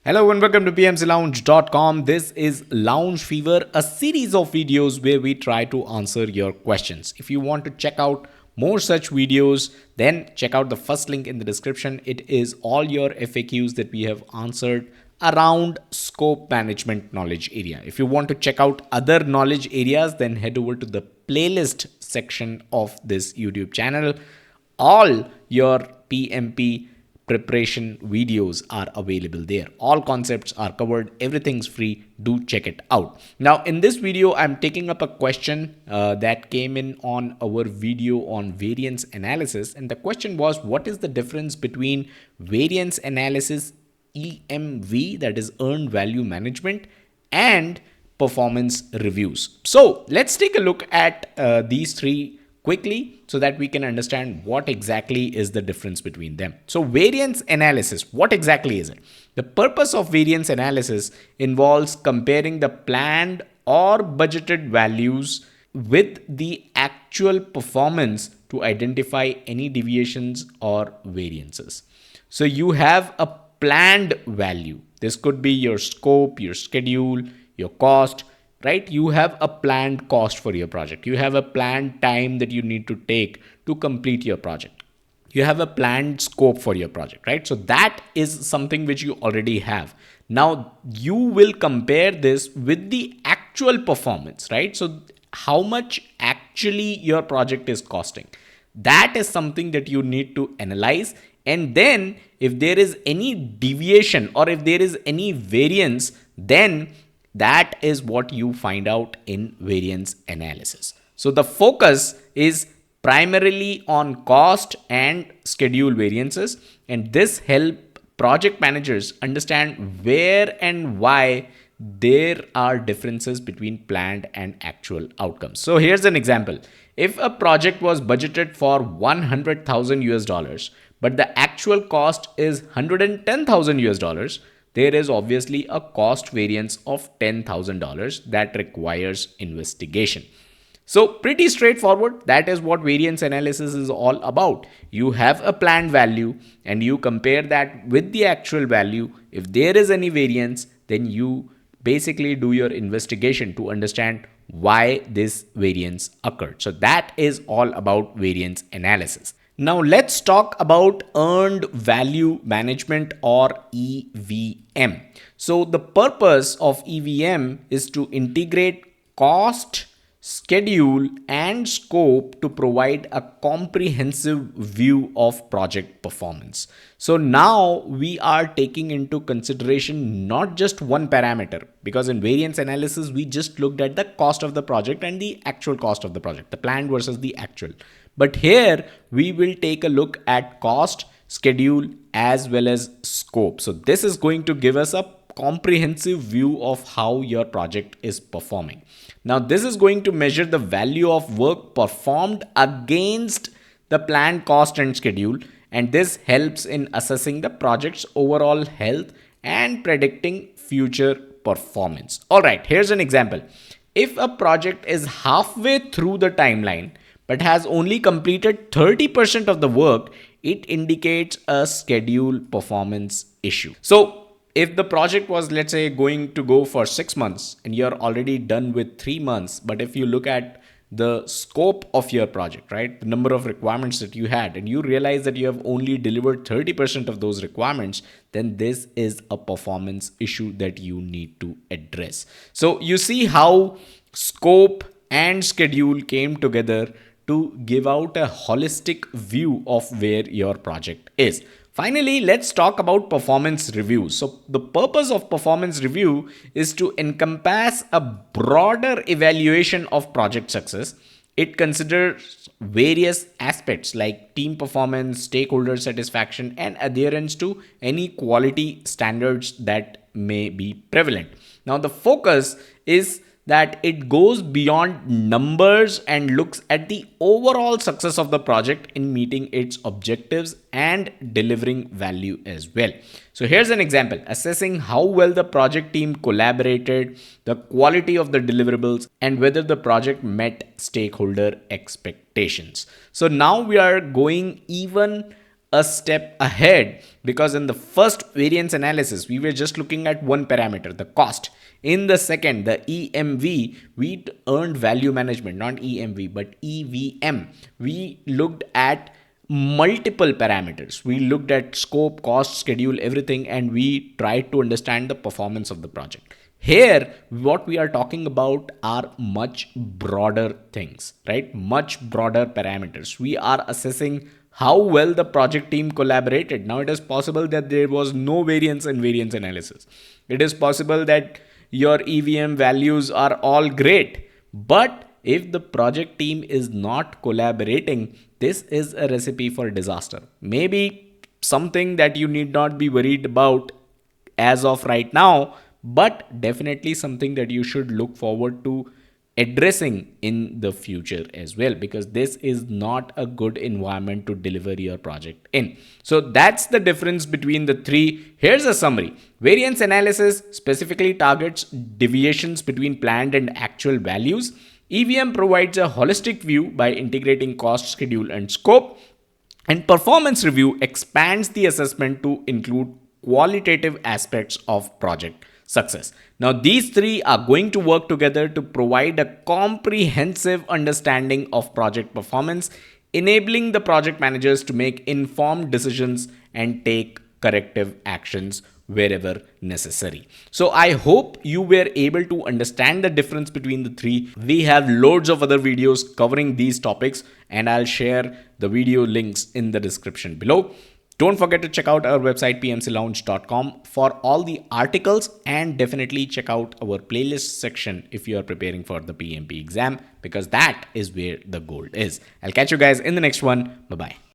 Hello and welcome to pmclounge.com. This is Lounge Fever, a series of videos where we try to answer your questions. If you want to check out more such videos, then check out the first link in the description. It is all your FAQs that we have answered around scope management knowledge area. If you want to check out other knowledge areas, then head over to the playlist section of this YouTube channel. All your PMP preparation videos are available there. All concepts are covered. Everything's free. Do check it out. Now, in this video, I'm taking up a question that came in on our video on variance analysis. And the question was, what is the difference between variance analysis, EMV, that is earned value management, and performance reviews? So let's take a look at these three quickly so that we can understand what exactly is the difference between them. So variance analysis, what exactly is it? The purpose of variance analysis involves comparing the planned or budgeted values with the actual performance to identify any deviations or variances. So you have a planned value. This could be your scope, your schedule, your cost, right? You have a planned cost for your project. You have a planned time that you need to take to complete your project. You have a planned scope for your project, right? So that is something which you already have. Now you will compare this with the actual performance, right? So how much actually your project is costing. That is something that you need to analyze. And then if there is any deviation or if there is any variance, then that is what you find out in variance analysis. So the focus is primarily on cost and schedule variances, and this help project managers understand where and why there are differences between planned and actual outcomes. So here's an example. If a project was budgeted for 100,000 US dollars, but the actual cost is 110,000 US dollars, there is obviously a cost variance of $10,000 that requires investigation. So pretty straightforward. That is what variance analysis is all about. You have a planned value and you compare that with the actual value. If there is any variance, then you basically do your investigation to understand why this variance occurred. So that is all about variance analysis. Now let's talk about earned value management, or EVM. So the purpose of EVM is to integrate cost, schedule, and scope to provide a comprehensive view of project performance. So now we are taking into consideration not just one parameter, because in variance analysis we just looked at the cost of the project and the actual cost of the project, the planned versus the actual. But here we will take a look at cost, schedule, as well as scope. So this is going to give us a comprehensive view of how your project is performing. Now this is going to measure the value of work performed against the planned cost and schedule, and this helps in assessing the project's overall health and predicting future performance. All right, here's an example. If a project is halfway through the timeline but has only completed 30% of the work, it indicates a schedule performance issue. So if the project was, let's say, going to go for 6 months and you're already done with 3 months, but if you look at the scope of your project, right, the number of requirements that you had, and you realize that you have only delivered 30% of those requirements, then this is a performance issue that you need to address. So you see how scope and schedule came together to give out a holistic view of where your project is. Finally, let's talk about performance reviews. So the purpose of performance review is to encompass a broader evaluation of project success. It considers various aspects like team performance, stakeholder satisfaction, and adherence to any quality standards that may be prevalent. Now the focus is that it goes beyond numbers and looks at the overall success of the project in meeting its objectives and delivering value as well. So here's an example: assessing how well the project team collaborated, the quality of the deliverables, and whether the project met stakeholder expectations. So now we are going even a step ahead, because in the first variance analysis we were just looking at one parameter, the cost. In the second, the EMV, we earned value management, not EMV but EVM. We looked at multiple parameters. We looked at scope, cost, schedule, everything, and we tried to understand the performance of the project. Here, what we are talking about are much broader things, right? Much broader parameters. We are assessing how well the project team collaborated. Now, it is possible that there was no variance in variance analysis. It is possible that your EVM values are all great, but if the project team is not collaborating, this is a recipe for disaster. Maybe something that you need not be worried about as of right now, but definitely something that you should look forward to addressing in the future as well, because this is not a good environment to deliver your project in. So that's the difference between the three. Here's a summary. Variance analysis specifically targets deviations between planned and actual values. EVM provides a holistic view by integrating cost, schedule, and scope. And performance review expands the assessment to include qualitative aspects of project success. Now, these three are going to work together to provide a comprehensive understanding of project performance, enabling the project managers to make informed decisions and take corrective actions wherever necessary. So I hope you were able to understand the difference between the three. We have loads of other videos covering these topics, and I'll share the video links in the description below. Don't forget to check out our website pmclounge.com for all the articles, and definitely check out our playlist section if you are preparing for the PMP exam, because that is where the gold is. I'll catch you guys in the next one. Bye bye.